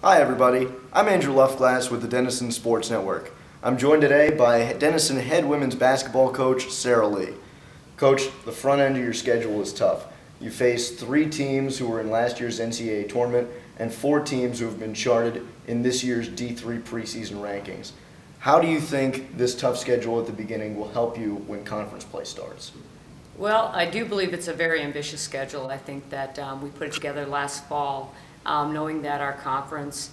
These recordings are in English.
Hi everybody, I'm Andrew Luftglass with the Denison Sports Network. I'm joined today by Denison head women's basketball coach, Sara Lee. Coach, the front end of your schedule is tough. You face 3 teams who were in last year's NCAA tournament and 4 teams who have been charted in this year's D3 preseason rankings. How do you think this tough schedule at the beginning will help you when conference play starts? Well, I do believe it's a very ambitious schedule. I think that we put it together last fall, knowing that our conference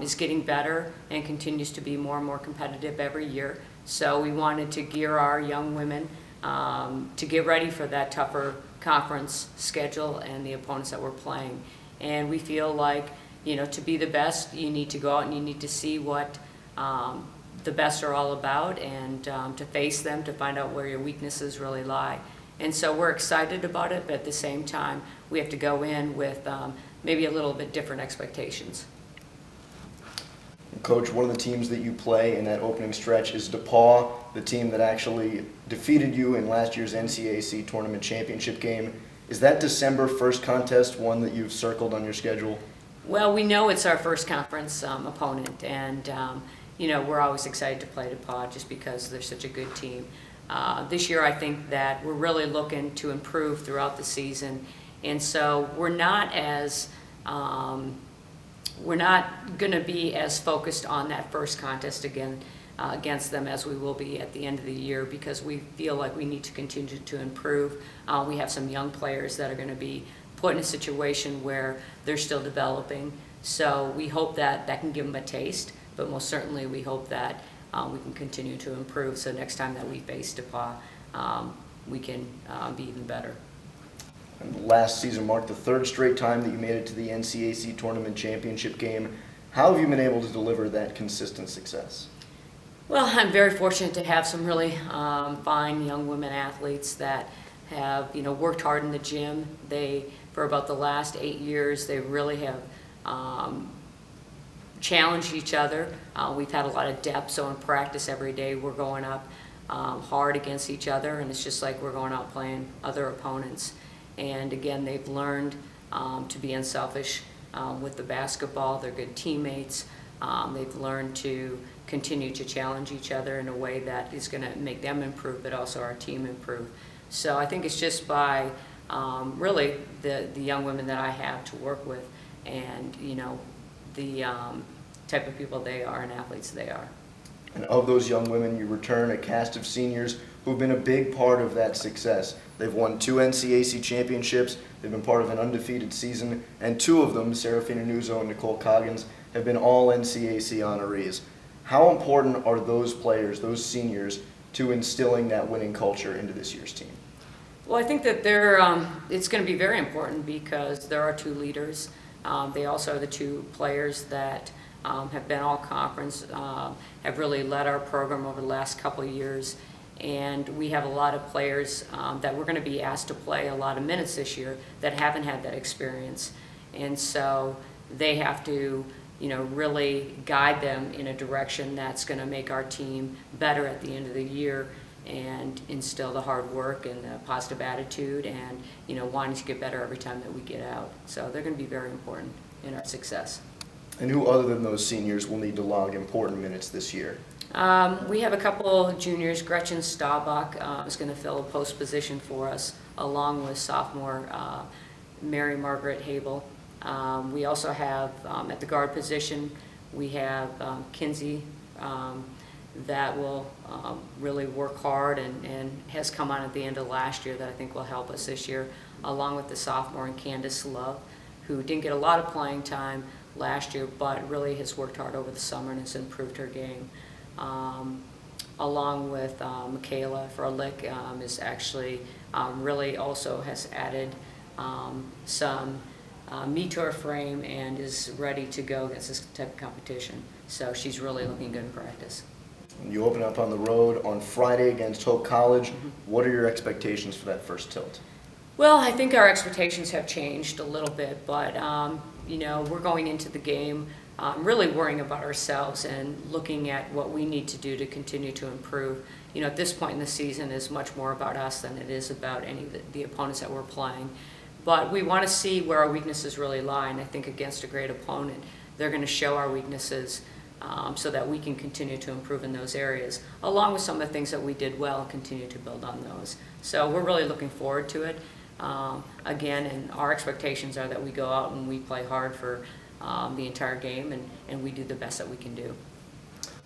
is getting better and continues to be more and more competitive every year. So we wanted to gear our young women to get ready for that tougher conference schedule and the opponents that we're playing. And we feel like, to be the best, you need to go out and you need to see what the best are all about and to face them, to find out where your weaknesses really lie. And so we're excited about it, but at the same time, we have to go in with maybe a little bit different expectations. Coach, one of the teams that you play in that opening stretch is DePaul, the team that actually defeated you in last year's NCAC tournament championship game. Is that December 1st contest one that you've circled on your schedule? Well, we know it's our first conference opponent, and we're always excited to play DePaul just because they're such a good team. This year I think that we're really looking to improve throughout the season, and so we're not going to be as focused on that first contest again against them as we will be at the end of the year, because we feel like we need to continue to improve. We have some young players that are going to be put in a situation where they're still developing, so we hope that can give them a taste, but most certainly we hope that we can continue to improve, so next time that we face DePaul, we can be even better. And last season marked the 3rd straight time that you made it to the NCAC tournament championship game. How have you been able to deliver that consistent success? Well, I'm very fortunate to have some really fine young women athletes that have worked hard in the gym. For about the last 8 years, they really have challenged each other. We've had a lot of depth, so in practice every day we're going up hard against each other, and it's just like we're going out playing other opponents. And again, they've learned to be unselfish with the basketball. They're good teammates. They've learned to continue to challenge each other in a way that is going to make them improve, but also our team improve. So I think it's just by really the young women that I have to work with, and the type of people they are and athletes they are. And of those young women, you return a cast of seniors who've been a big part of that success. They've won 2 NCAC championships, they've been part of an undefeated season, and 2 of them, Serafina Nuzzo and Nicole Coggins, have been all NCAC honorees. How important are those players, those seniors, to instilling that winning culture into this year's team? Well, I think that it's going to be very important because there are 2 leaders. They also are the 2 players that have been all conference, have really led our program over the last couple of years. And we have a lot of players that we're going to be asked to play a lot of minutes this year that haven't had that experience. And so they have to, really guide them in a direction that's going to make our team better at the end of the year and instill the hard work and the positive attitude and, wanting to get better every time that we get out. So they're going to be very important in our success. And who other than those seniors will need to log important minutes this year? We have a couple of juniors. Gretchen Staubach is going to fill a post position for us, along with sophomore Mary Margaret Habel. We also have, at the guard position, we have Kinsey that will really work hard and has come on at the end of last year that I think will help us this year, along with the sophomore and Candace Love, who didn't get a lot of playing time last year, but really has worked hard over the summer and has improved her game. Along with Michaela Froelich is actually really also has added some meat to her frame and is ready to go against this type of competition. So she's really looking good in practice. You open up on the road on Friday against Hope College. What are your expectations for that first tilt? Well, I think our expectations have changed a little bit, but we're going into the game really worrying about ourselves and looking at what we need to do to continue to improve. At this point in the season, it's much more about us than it is about any of the opponents that we're playing. But we want to see where our weaknesses really lie, and I think against a great opponent, they're going to show our weaknesses so that we can continue to improve in those areas, along with some of the things that we did well and continue to build on those. So we're really looking forward to it. Again, and our expectations are that we go out and we play hard for the entire game, and we do the best that we can do.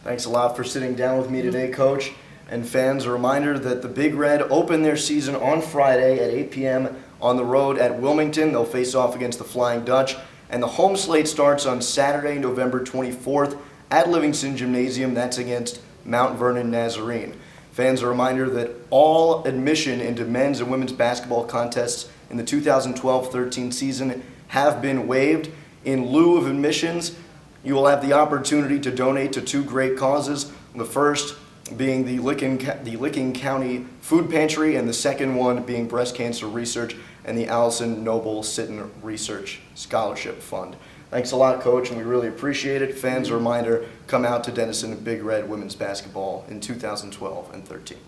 Thanks a lot for sitting down with me today, Coach. And fans, a reminder that the Big Red open their season on Friday at 8 p.m. on the road at Wilmington. They'll face off against the Flying Dutch. And the home slate starts on Saturday, November 24th at Livingston Gymnasium. That's against Mount Vernon Nazarene. Fans, a reminder that all admission into men's and women's basketball contests in the 2012-13 season have been waived. In lieu of admissions, you will have the opportunity to donate to two great causes. The first being the Licking County Food Pantry, and the second one being breast cancer research and the Allison Noble Sitton Research Scholarship Fund. Thanks a lot, Coach, and we really appreciate it. Fans, a reminder, come out to Denison Big Red women's basketball in 2012 and 13.